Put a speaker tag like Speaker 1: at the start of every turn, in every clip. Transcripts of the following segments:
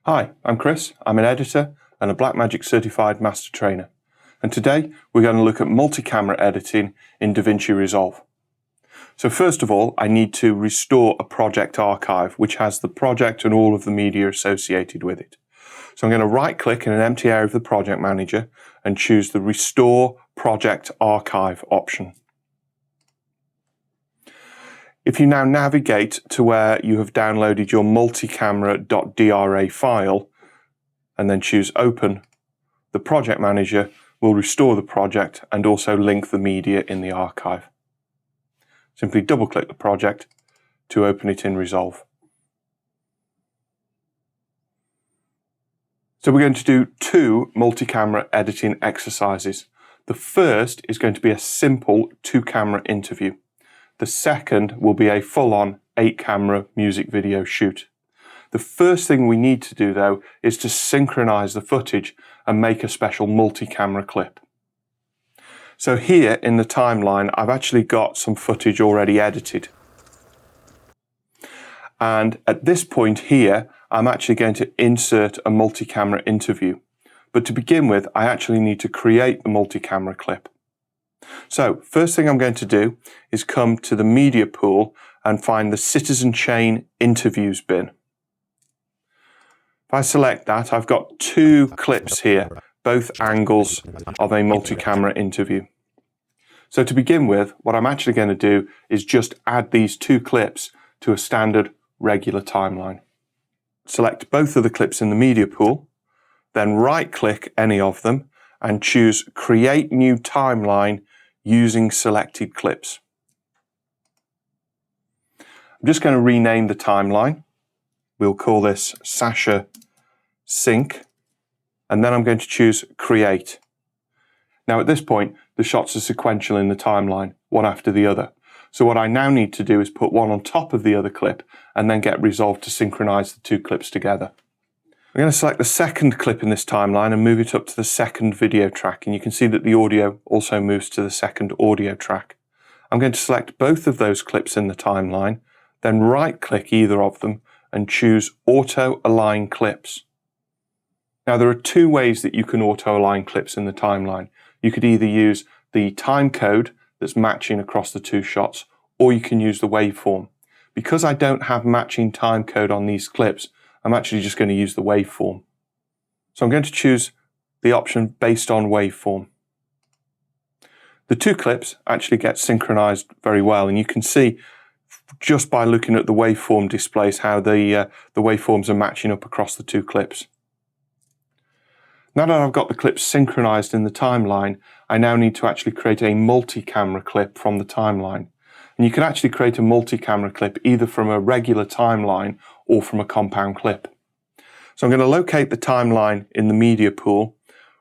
Speaker 1: Hi, I'm Chris. I'm an editor and a Blackmagic certified master trainer. And today we're going to look at multi-camera editing in DaVinci Resolve. So first of all, I need to restore a project archive which has the project and all of the media associated with it. So I'm going to right click in an empty area of the project manager and choose the Restore Project Archive option. If you now navigate to where you have downloaded your multicamera.dra file and then choose Open, the project manager will restore the project and also link the media in the archive. Simply double-click the project to open it in Resolve. So we're going to do two multi-camera editing exercises. The first is going to be a simple 2-camera interview. The second will be a full-on 8-camera music video shoot. The first thing we need to do though is to synchronize the footage and make a special multi-camera clip. So here in the timeline I've actually got some footage already edited. And at this point here I'm actually going to insert a multi-camera interview. But to begin with I actually need to create the multi-camera clip. So first thing I'm going to do is come to the media pool and find the Citizen Chain interviews bin. If I select that, I've got two clips here, both angles of a multi-camera interview. So to begin with, what I'm actually going to do is just add these two clips to a standard regular timeline. Select both of the clips in the media pool, then right click any of them and choose Create New Timeline using selected clips. I'm just going to rename the timeline. We'll call this Sasha Sync, and then I'm going to choose Create. Now at this point, the shots are sequential in the timeline, one after the other. So what I now need to do is put one on top of the other clip and then get Resolve to synchronize the two clips together. I'm going to select the second clip in this timeline and move it up to the second video track, and you can see that the audio also moves to the second audio track. I'm going to select both of those clips in the timeline, then right click either of them and choose Auto Align Clips. Now there are two ways that you can auto align clips in the timeline. You could either use the time code that's matching across the two shots, or you can use the waveform. Because I don't have matching time code on these clips, I'm actually just going to use the waveform. So I'm going to choose the option based on waveform. The two clips actually get synchronized very well, and you can see just by looking at the waveform displays how the waveforms are matching up across the two clips. Now that I've got the clips synchronized in the timeline, I now need to actually create a multi-camera clip from the timeline. And you can actually create a multi-camera clip either from a regular timeline or from a compound clip. So I'm going to locate the timeline in the media pool,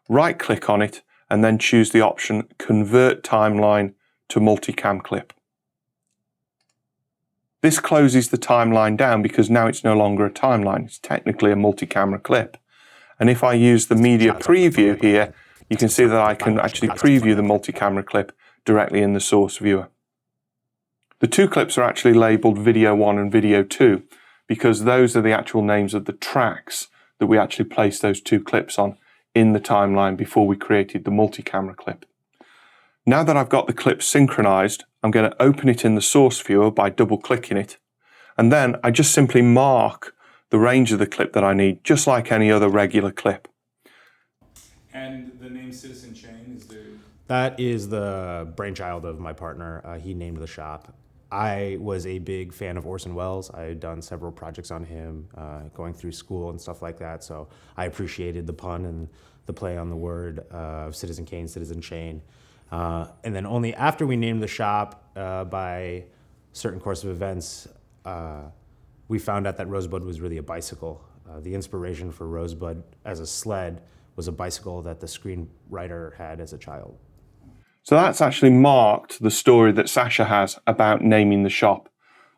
Speaker 1: right click on it, and then choose the option Convert Timeline to Multicam Clip. This closes the timeline down because now it's no longer a timeline, it's technically a multi-camera clip. And if I use the media preview here, you can see that I can actually preview the multi-camera clip directly in the source viewer. The two clips are actually labeled Video 1 and Video 2 because those are the actual names of the tracks that we actually placed those two clips on in the timeline before we created the multi-camera clip. Now that I've got the clip synchronized, I'm going to open it in the source viewer by double-clicking it, and then I just simply mark the range of the clip that I need, just like any other regular clip.
Speaker 2: And the name Citizen Chain is there?
Speaker 3: That is the brainchild of my partner. He named the shop. I was a big fan of Orson Welles. I had done several projects on him, going through school and stuff like that. So I appreciated the pun and the play on the word of Citizen Kane, Citizen Chain. And then only after we named the shop, by certain course of events, we found out that Rosebud was really a bicycle. The inspiration for Rosebud as a sled was a bicycle that the screenwriter had as a child.
Speaker 1: So that's actually marked the story that Sasha has about naming the shop.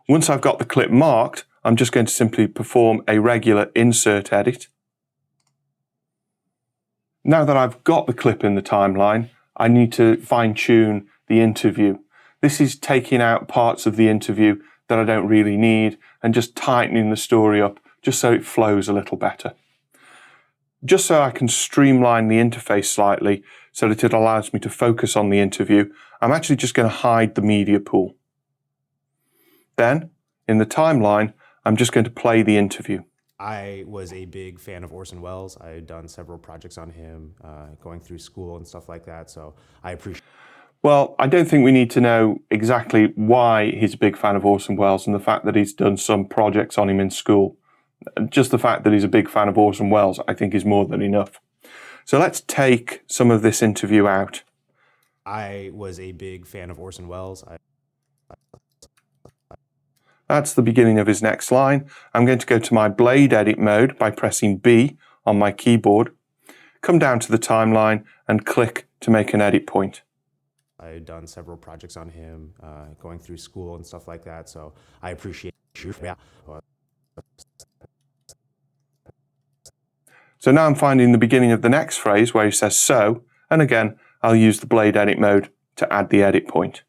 Speaker 1: Once I've got the clip marked, I'm just going to simply perform a regular insert edit. Now that I've got the clip in the timeline, I need to fine-tune the interview. This is taking out parts of the interview that I don't really need and just tightening the story up just so it flows a little better. just so I can streamline the interface slightly so that it allows me to focus on the interview, I'm actually just going to hide the media pool. Then, in the timeline, I'm just going to play the interview.
Speaker 3: I was a big fan of Orson Welles. I had done several projects on him, going through school and stuff like that. So I appreciate.
Speaker 1: Well, I don't think we need to know exactly why he's a big fan of Orson Welles and the fact that he's done some projects on him in school. Just the fact that he's a big fan of Orson Welles, I think, is more than enough. So let's take some of this interview out.
Speaker 3: I was a big fan of Orson Welles.
Speaker 1: That's the beginning of his next line. I'm going to go to my blade edit mode by pressing B on my keyboard, come down to the timeline and click to make an edit point.
Speaker 3: I had done several projects on him, going through school and stuff like that. So I appreciate you.
Speaker 1: So now I'm finding the beginning of the next phrase where he says so, and again, I'll use the blade edit mode to add the edit point.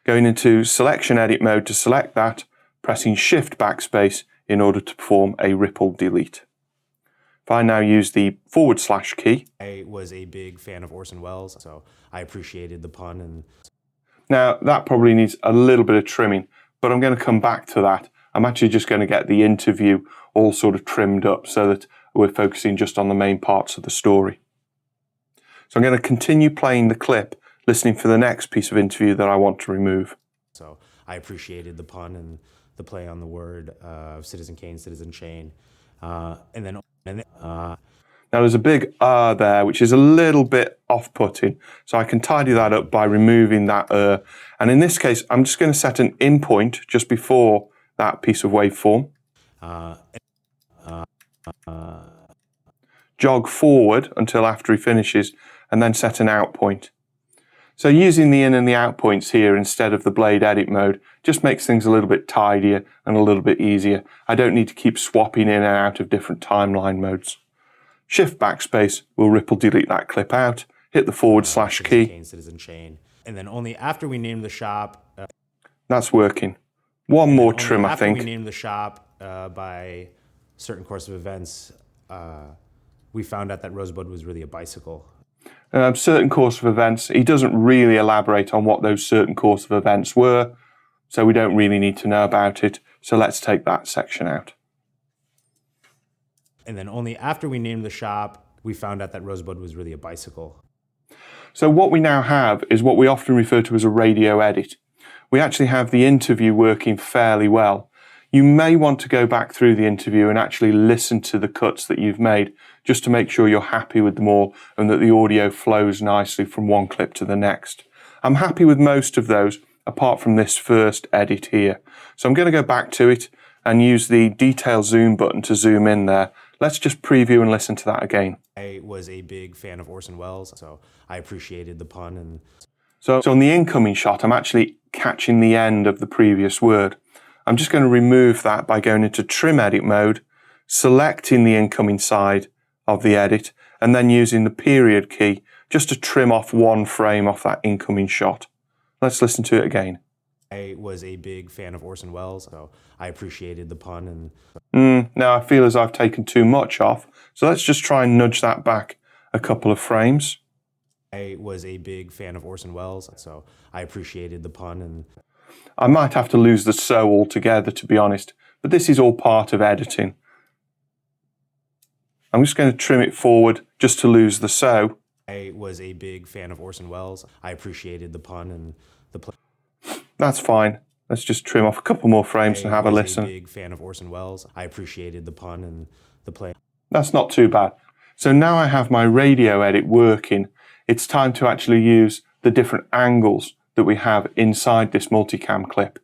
Speaker 1: Going into selection edit mode to select that, pressing Shift backspace in order to perform a ripple delete. If I now use the / key.
Speaker 3: I was a big fan of Orson Welles, so I appreciated the pun. And
Speaker 1: now that probably needs a little bit of trimming, but I'm going to come back to that. I'm actually just going to get the interview all sort of trimmed up so that we're focusing just on the main parts of the story. So I'm going to continue playing the clip, listening for the next piece of interview that I want to remove.
Speaker 3: So I appreciated the pun and the play on the word of Citizen Kane, Citizen Shane. Now
Speaker 1: there's a big there, which is a little bit off-putting. So I can tidy that up by removing that And in this case, I'm just going to set an in point just before that piece of waveform. Jog forward until after he finishes, and then set an out point. So using the in and the out points here instead of the blade edit mode just makes things a little bit tidier and a little bit easier. I don't need to keep swapping in and out of different timeline modes. Shift backspace will ripple delete that clip out, hit the / key.
Speaker 3: Citizen Shane. And then only after we named the shop.
Speaker 1: That's working. One more trim, I think.
Speaker 3: After we named the shop by certain course of events, we found out that Rosebud was really a bicycle.
Speaker 1: Certain course of events, he doesn't really elaborate on what those certain course of events were, so we don't really need to know about it. So let's take that section out.
Speaker 3: And then only after we named the shop, we found out that Rosebud was really a bicycle.
Speaker 1: So what we now have is what we often refer to as a radio edit. We actually have the interview working fairly well. You may want to go back through the interview and actually listen to the cuts that you've made just to make sure you're happy with them all and that the audio flows nicely from one clip to the next. I'm happy with most of those apart from this first edit here. So I'm going to go back to it and use the detail zoom button to zoom in there. Let's just preview and listen to that again.
Speaker 3: I was a big fan of Orson Welles, so I appreciated the pun. And
Speaker 1: so on the incoming shot, I'm actually catching the end of the previous word. I'm just going to remove that by going into trim edit mode, selecting the incoming side of the edit, and then using the period key just to trim off one frame off that incoming shot. Let's listen to it again.
Speaker 3: I was a big fan of Orson Welles, so I appreciated the pun.
Speaker 1: And now I feel as I've taken too much off, so let's just try and nudge that back a couple of frames.
Speaker 3: I was a big fan of Orson Welles, so I appreciated the pun. And
Speaker 1: I might have to lose the so altogether, to be honest, but this is all part of editing. I'm just going to trim it forward just to lose the so.
Speaker 3: I was a big fan of Orson Welles. I appreciated the pun and the play.
Speaker 1: That's fine. Let's just trim off a couple more frames and have a listen.
Speaker 3: I was a big fan of Orson Welles. I appreciated the pun and the play.
Speaker 1: That's not too bad. So now I have my radio edit working. It's time to actually use the different angles that we have inside this multicam clip.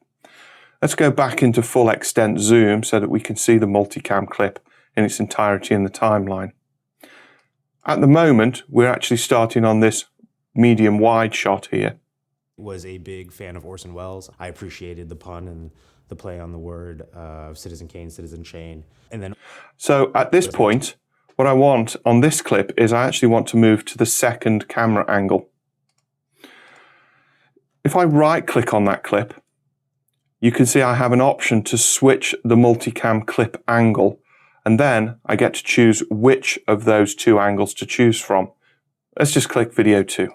Speaker 1: Let's go back into full extent zoom so that we can see the multicam clip in its entirety in the timeline. At the moment, we're actually starting on this medium wide shot here.
Speaker 3: Was a big fan of Orson Welles. I appreciated the pun and the play on the word of Citizen Kane, Citizen Shane. And then
Speaker 1: so at this point, what I want on this clip is I actually want to move to the second camera angle. If I right click on that clip, you can see I have an option to switch the multicam clip angle And then I get to choose which of those two angles to choose from. Let's just click video 2.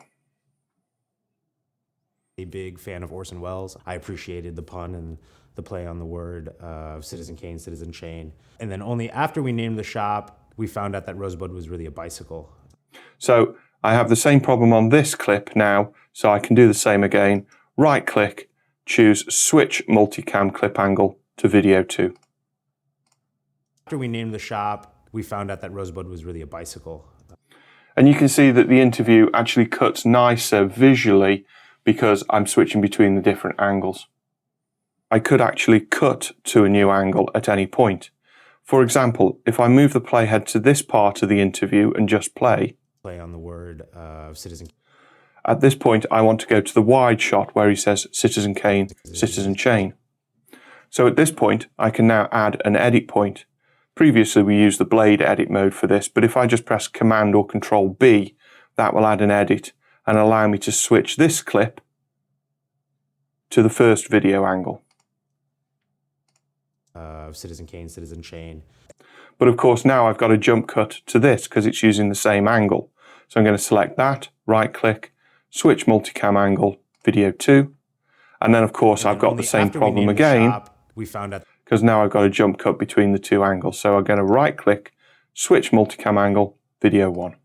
Speaker 3: A big fan of Orson Welles. I appreciated the pun and the play on the word of Citizen Kane, Citizen Shane. And then only after we named the shop, we found out that Rosebud was really a bicycle.
Speaker 1: So I have the same problem on this clip now, so I can do the same again. Right click, choose switch multicam clip angle to video 2.
Speaker 3: After we named the shop, we found out that Rosebud was really a bicycle.
Speaker 1: And you can see that the interview actually cuts nicer visually because I'm switching between the different angles. I could actually cut to a new angle at any point. For example, if I move the playhead to this part of the interview and just play
Speaker 3: On the word of Citizen.
Speaker 1: At this point, I want to go to the wide shot where he says Citizen Kane, Citizen Shane. So at this point, I can now add an edit point. Previously, we used the blade edit mode for this, but if I just press Command or Control B, that will add an edit and allow me to switch this clip to the first video angle.
Speaker 3: Citizen Kane, Citizen Shane.
Speaker 1: But of course, now I've got a jump cut to this because it's using the same angle. So I'm going to select that, right click, switch multicam angle, video 2. And then of course I've got the same problem again because now I've got a jump cut between the two angles. So I'm going to right click, switch multicam angle, video 1.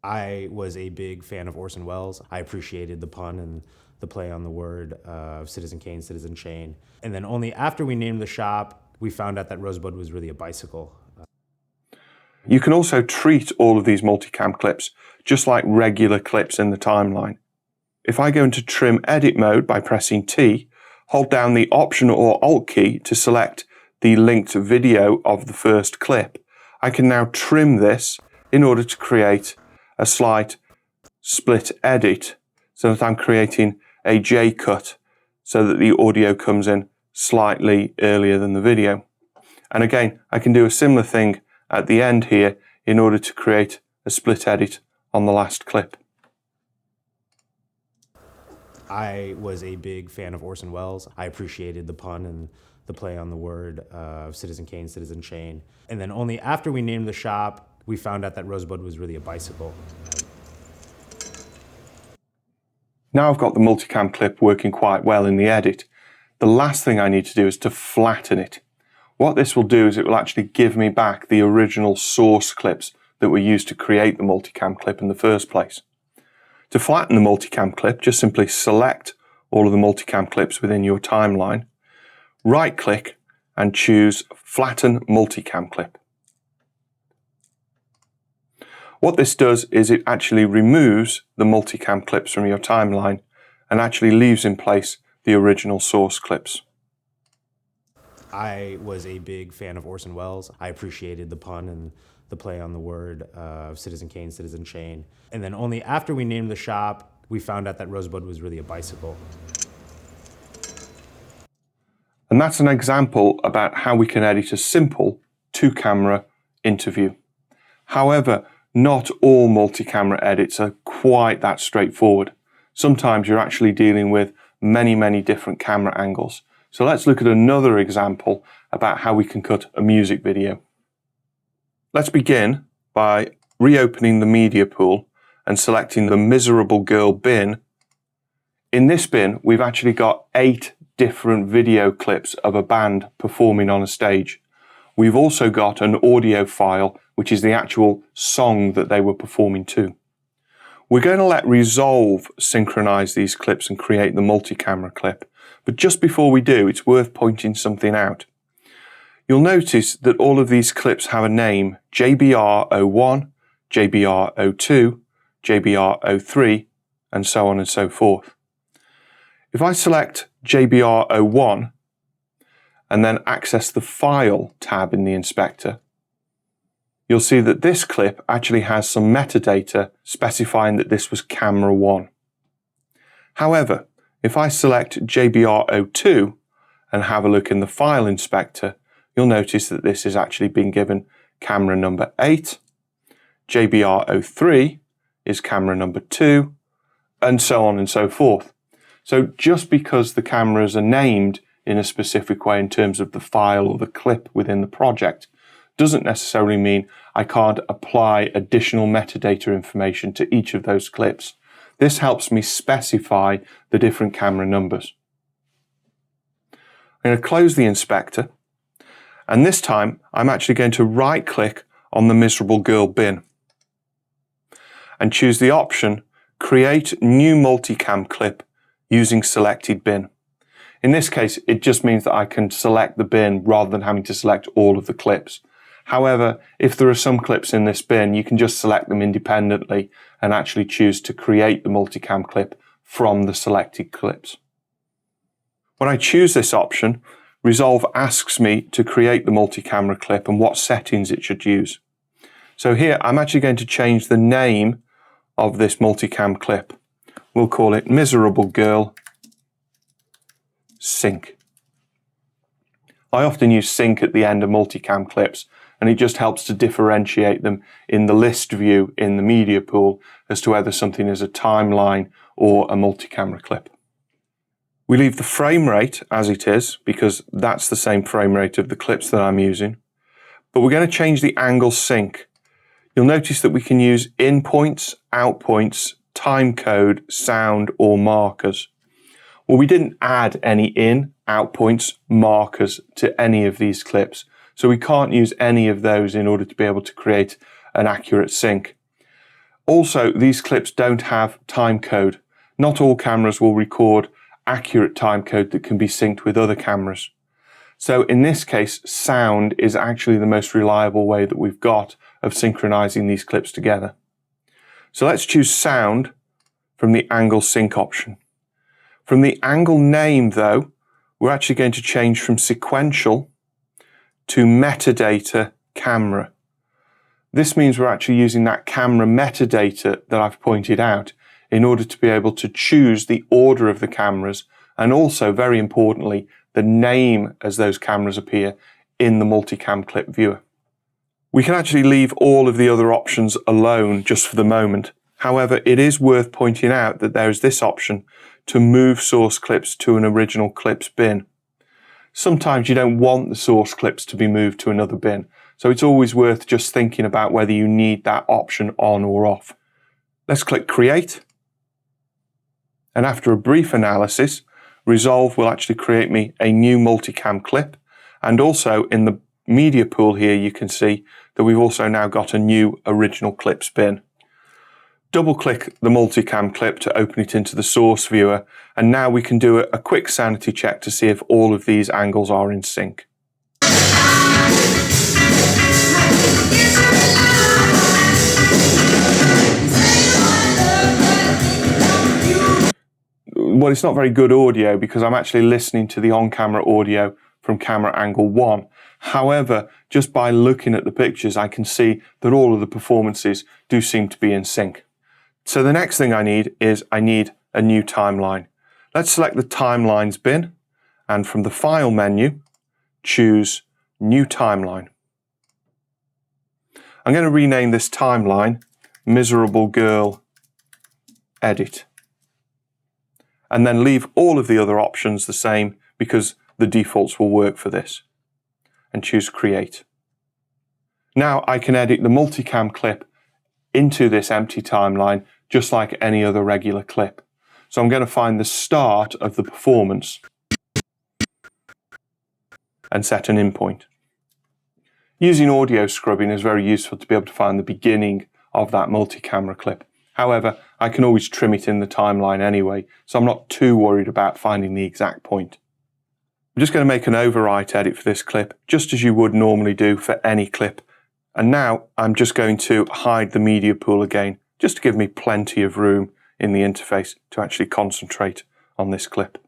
Speaker 3: I was a big fan of Orson Welles. I appreciated the pun and the play on the word of Citizen Kane, Citizen Shane. And then only after we named the shop, we found out that Rosebud was really a bicycle.
Speaker 1: You can also treat all of these multicam clips just like regular clips in the timeline. If I go into trim edit mode by pressing T, hold down the Option or Alt key to select the linked video of the first clip, I can now trim this in order to create a slight split edit so that I'm creating a J cut so that the audio comes in slightly earlier than the video. And again, I can do a similar thing at the end here in order to create a split edit on the last clip.
Speaker 3: I was a big fan of Orson Welles. I appreciated the pun and the play on the word of Citizen Kane, Citizen Shane. And then only after we named the shop, we found out that Rosebud was really a bicycle.
Speaker 1: Now I've got the multicam clip working quite well in the edit. The last thing I need to do is to flatten it. What this will do is it will actually give me back the original source clips that were used to create the multicam clip in the first place. To flatten the multicam clip, just simply select all of the multicam clips within your timeline, right click and choose Flatten Multicam Clip. What this does is it actually removes the multicam clips from your timeline and actually leaves in place the original source clips.
Speaker 3: I was a big fan of Orson Welles. I appreciated the pun and the play on the word of Citizen Kane, Citizen Shane. And then only after we named the shop, we found out that Rosebud was really a bicycle.
Speaker 1: And that's an example about how we can edit a simple two-camera interview. However, not all multi-camera edits are quite that straightforward. Sometimes you're actually dealing with many different camera angles. So let's look at another example about how we can cut a music video. Let's begin by reopening the media pool and selecting the Miserable Girl bin. In this bin, we've actually got 8 different video clips of a band performing on a stage. We've also got an audio file, which is the actual song that they were performing to. We're going to let Resolve synchronize these clips and create the multi-camera clip. But just before we do, it's worth pointing something out. You'll notice that all of these clips have a name: JBR01, JBR02, JBR03, and so on and so forth. If I select JBR01 and then access the File tab in the inspector, you'll see that this clip actually has some metadata specifying that this was camera 1. However, if I select JBR02 and have a look in the file inspector, you'll notice that this has actually been given camera number 8, JBR03 is camera number 2, and so on and so forth. So just because the cameras are named in a specific way in terms of the file or the clip within the project doesn't necessarily mean I can't apply additional metadata information to each of those clips. This helps me specify the different camera numbers. I'm going to close the inspector, and this time I'm actually going to right click on the miserable girl bin and choose the option Create New Multicam Clip using selected bin. In this case, it just means that I can select the bin rather than having to select all of the clips. However, if there are some clips in this bin, you can just select them independently and actually choose to create the multicam clip from the selected clips. When I choose this option, Resolve asks me to create the multi-camera clip and what settings it should use. So here, I'm actually going to change the name of this multicam clip. We'll call it Miserable Girl Sync. I often use sync at the end of multicam clips, and it just helps to differentiate them in the list view in the media pool as to whether something is a timeline or a multi-camera clip. We leave the frame rate as it is because that's the same frame rate of the clips that I'm using, but we're going to change the angle sync. You'll notice that we can use in points, out points, time code, sound, or markers. Well, we didn't add any in, out points, markers to any of these clips, so we can't use any of those in order to be able to create an accurate sync. Also, these clips don't have time code. Not all cameras will record accurate time code that can be synced with other cameras. So in this case, sound is actually the most reliable way that we've got of synchronizing these clips together. So let's choose sound from the angle sync option. From the angle name though, we're actually going to change from sequential to metadata camera. This means we're actually using that camera metadata that I've pointed out in order to be able to choose the order of the cameras and also, very importantly, the name as those cameras appear in the multicam clip viewer. We can actually leave all of the other options alone just for the moment. However, it is worth pointing out that there is this option to move source clips to an original clips bin. Sometimes you don't want the source clips to be moved to another bin, so it's always worth just thinking about whether you need that option on or off. Let's click Create, and after a brief analysis, Resolve will actually create me a new multicam clip, and also in the media pool here you can see that we've also now got a new original clips bin. Double click the multicam clip to open it into the source viewer, and now we can do a quick sanity check to see if all of these angles are in sync. Well, it's not very good audio because I'm actually listening to the on-camera audio from camera angle 1. However, just by looking at the pictures, I can see that all of the performances do seem to be in sync. So the next thing I need is a new timeline. Let's select the timelines bin, and from the file menu, choose new timeline. I'm going to rename this timeline Miserable Girl Edit, and then leave all of the other options the same because the defaults will work for this, and choose Create. Now I can edit the multicam clip into this empty timeline just like any other regular clip. So I'm going to find the start of the performance and set an in point. Using audio scrubbing is very useful to be able to find the beginning of that multi-camera clip. However, I can always trim it in the timeline anyway, so I'm not too worried about finding the exact point. I'm just going to make an overwrite edit for this clip, just as you would normally do for any clip. And now I'm just going to hide the media pool again, just to give me plenty of room in the interface to actually concentrate on this clip,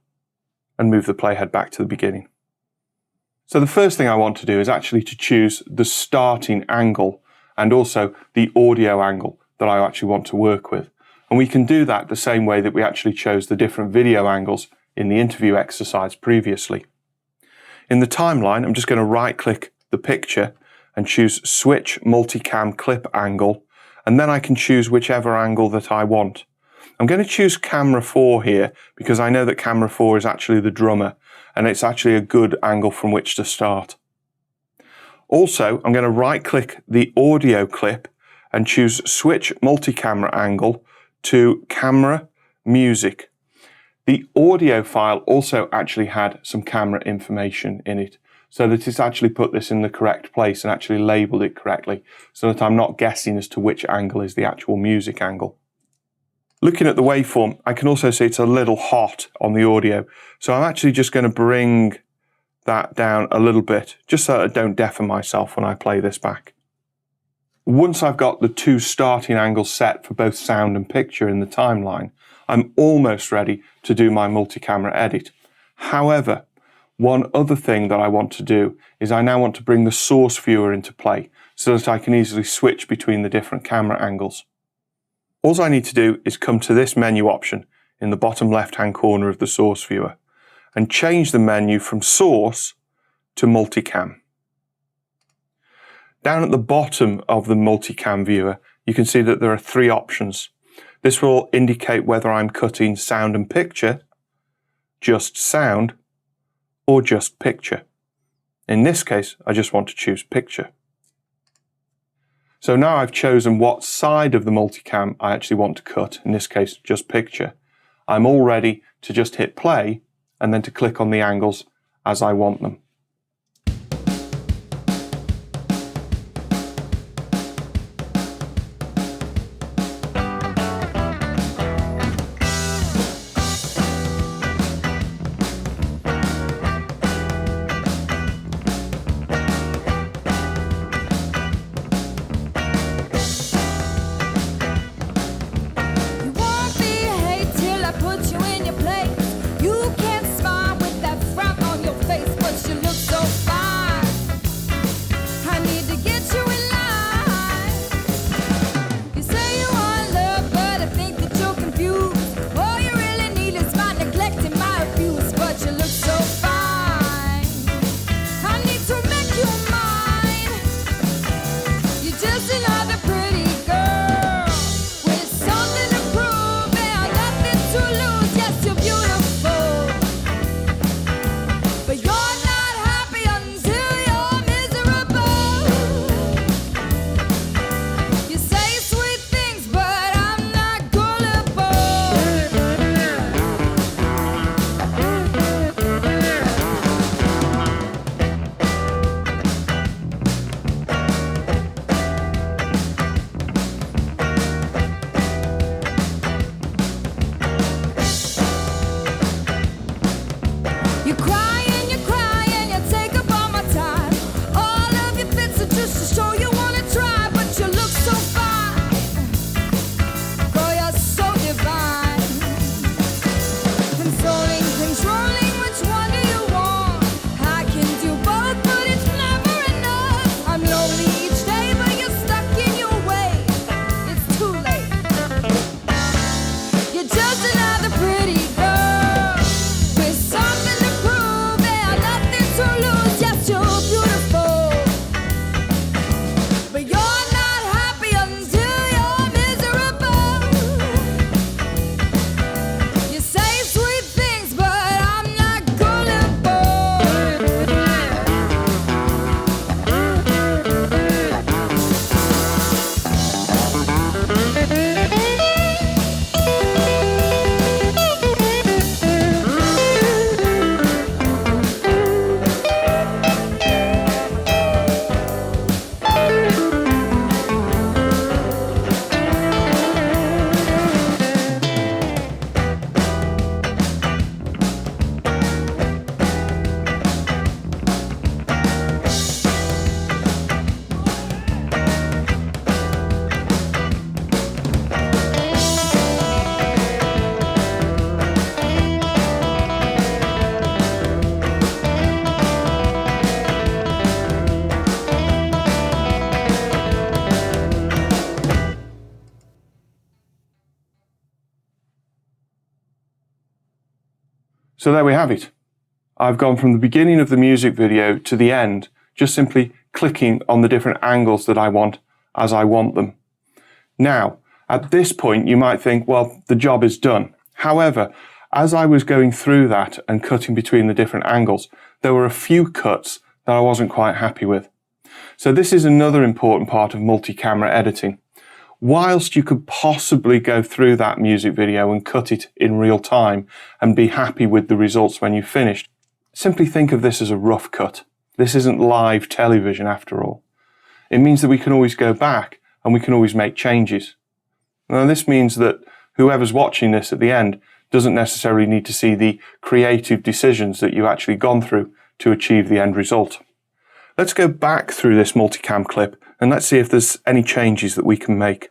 Speaker 1: and move the playhead back to the beginning. So the first thing I want to do is actually to choose the starting angle and also the audio angle that I actually want to work with. And we can do that the same way that we actually chose the different video angles in the interview exercise previously. In the timeline, I'm just going to right click the picture and choose Switch Multicam Clip Angle, and then I can choose whichever angle that I want. I'm going to choose camera 4 here because I know that camera 4 is actually the drummer, and it's actually a good angle from which to start. Also, I'm going to right click the audio clip and choose Switch Multi-Camera Angle to Camera Music. The audio file also actually had some camera information in it, so that it's actually put this in the correct place and actually labeled it correctly, so that I'm not guessing as to which angle is the actual music angle. Looking at the waveform, I can also see it's a little hot on the audio, so I'm actually just going to bring that down a little bit, just so that I don't deafen myself when I play this back. Once I've got the two starting angles set for both sound and picture in the timeline, I'm almost ready to do my multi-camera edit. However, one other thing that I want to do is I now want to bring the source viewer into play so that I can easily switch between the different camera angles. All I need to do is come to this menu option in the bottom left-hand corner of the source viewer and change the menu from source to multicam. Down at the bottom of the multicam viewer, you can see that there are three options. This will indicate whether I'm cutting sound and picture, just sound, or just picture. In this case, I just want to choose picture. So now I've chosen what side of the multicam I actually want to cut, in this case, just picture. I'm all ready to just hit play and then to click on the angles as I want them. So there we have it. I've gone from the beginning of the music video to the end, just simply clicking on the different angles that I want as I want them. Now, at this point, you might think, well, the job is done. However, as I was going through that and cutting between the different angles, there were a few cuts that I wasn't quite happy with. So this is another important part of multi-camera editing. Whilst you could possibly go through that music video and cut it in real time and be happy with the results when you finished, simply think of this as a rough cut. This isn't live television after all. It means that we can always go back and we can always make changes. Now this means that whoever's watching this at the end doesn't necessarily need to see the creative decisions that you've actually gone through to achieve the end result. Let's go back through this multicam clip and let's see if there's any changes that we can make.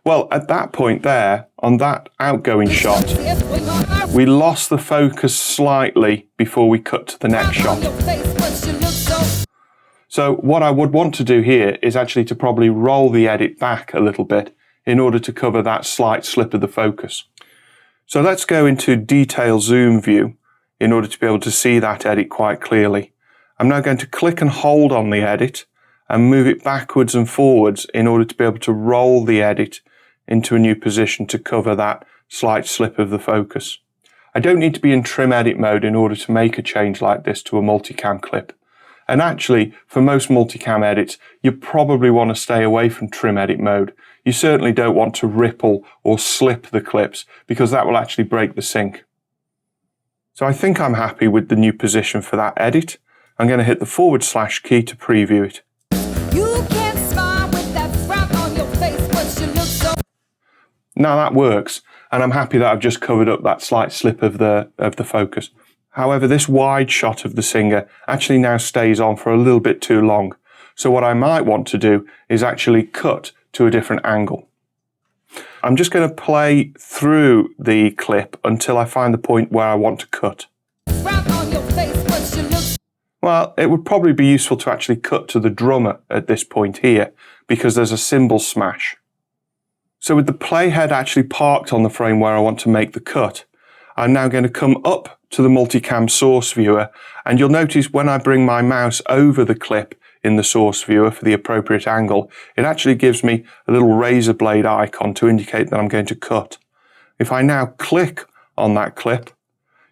Speaker 1: Well, at that point there, on that outgoing shot, we lost the focus slightly before we cut to the next shot. So what I would want to do here is actually to probably roll the edit back a little bit in order to cover that slight slip of the focus. So let's go into detail zoom view in order to be able to see that edit quite clearly. I'm now going to click and hold on the edit and move it backwards and forwards in order to be able to roll the edit into a new position to cover that slight slip of the focus. I don't need to be in trim edit mode in order to make a change like this to a multicam clip. And actually, for most multicam edits, you probably want to stay away from trim edit mode. You certainly don't want to ripple or slip the clips because that will actually break the sync. So I think I'm happy with the new position for that edit. I'm going to hit the / key to preview it. Now that works, and I'm happy that I've just covered up that slight slip of the focus. However, this wide shot of the singer actually now stays on for a little bit too long. So what I might want to do is actually cut to a different angle. I'm just going to play through the clip until I find the point where I want to cut. Well, it would probably be useful to actually cut to the drummer at this point here because there's a cymbal smash. So with the playhead actually parked on the frame where I want to make the cut, I'm now going to come up to the multicam source viewer, and you'll notice when I bring my mouse over the clip in the source viewer for the appropriate angle, it actually gives me a little razor blade icon to indicate that I'm going to cut. If I now click on that clip,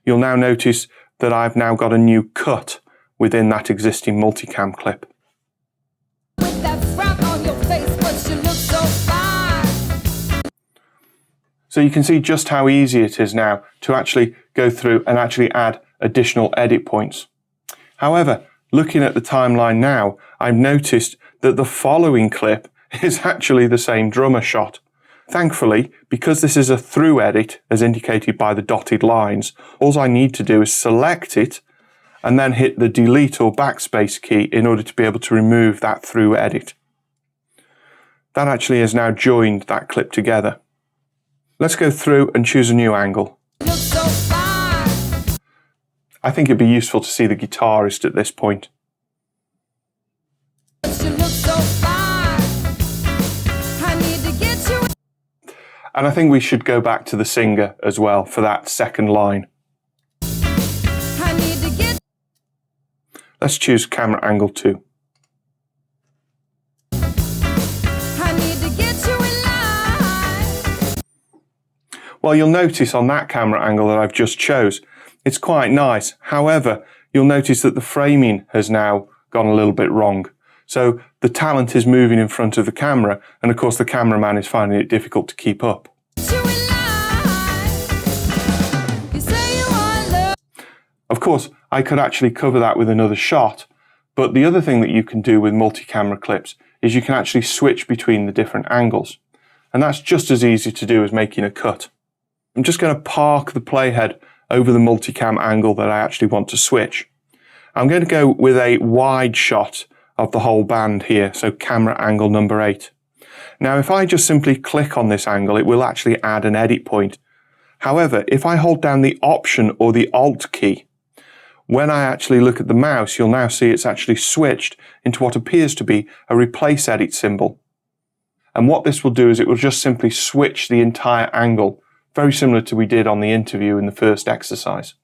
Speaker 1: you'll now notice that I've now got a new cut within that existing multicam clip. So you can see just how easy it is now to actually go through and actually add additional edit points. However, looking at the timeline now, I've noticed that the following clip is actually the same drummer shot. Thankfully, because this is a through edit, as indicated by the dotted lines, all I need to do is select it and then hit the delete or backspace key in order to be able to remove that through edit. That actually has now joined that clip together. Let's go through and choose a new angle. I think it'd be useful to see the guitarist at this point. And I think we should go back to the singer as well for that second line. Let's choose camera angle 2. Well, you'll notice on that camera angle that I've just chose, it's quite nice. However, you'll notice that the framing has now gone a little bit wrong. So the talent is moving in front of the camera, and of course the cameraman is finding it difficult to keep up. Of course, I could actually cover that with another shot, but the other thing that you can do with multi-camera clips is you can actually switch between the different angles. And that's just as easy to do as making a cut. I'm just going to park the playhead over the multicam angle that I actually want to switch. I'm going to go with a wide shot of the whole band here, so camera angle number 8. Now, if I just simply click on this angle, it will actually add an edit point However, if I hold down the Option or the Alt key, when I actually look at the mouse, you'll now see it's actually switched into what appears to be a replace edit symbol. And what this will do is it will just simply switch the entire angle, very similar to we did on the interview in the first exercise.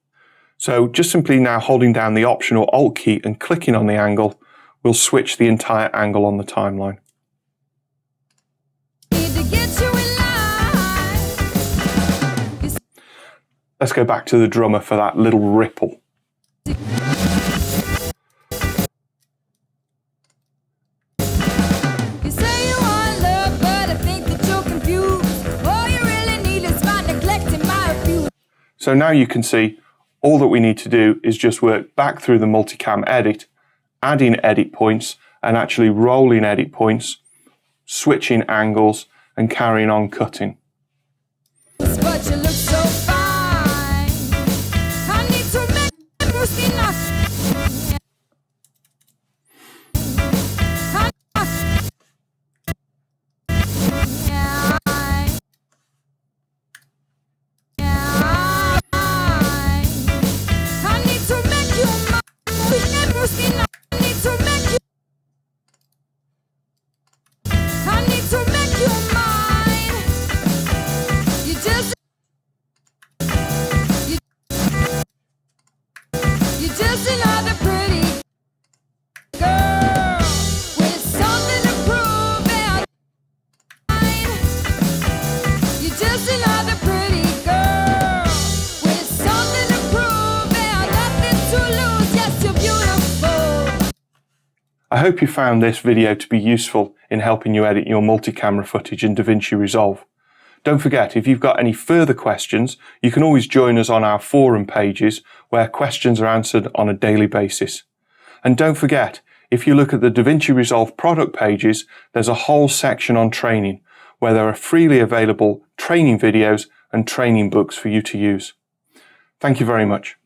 Speaker 1: So just simply now holding down the Option or Alt key and clicking on the angle will switch the entire angle on the timeline. Let's go back to the drummer for that little ripple. So now you can see all that we need to do is just work back through the multicam edit, adding edit points and actually rolling edit points, switching angles and carrying on cutting.
Speaker 4: But you look so fine. I need to make
Speaker 1: I hope you found this video to be useful in helping you edit your multi-camera footage in DaVinci Resolve. Don't forget, if you've got any further questions, you can always join us on our forum pages where questions are answered on a daily basis. And don't forget, if you look at the DaVinci Resolve product pages, there's a whole section on training where there are freely available training videos and training books for you to use. Thank you very much.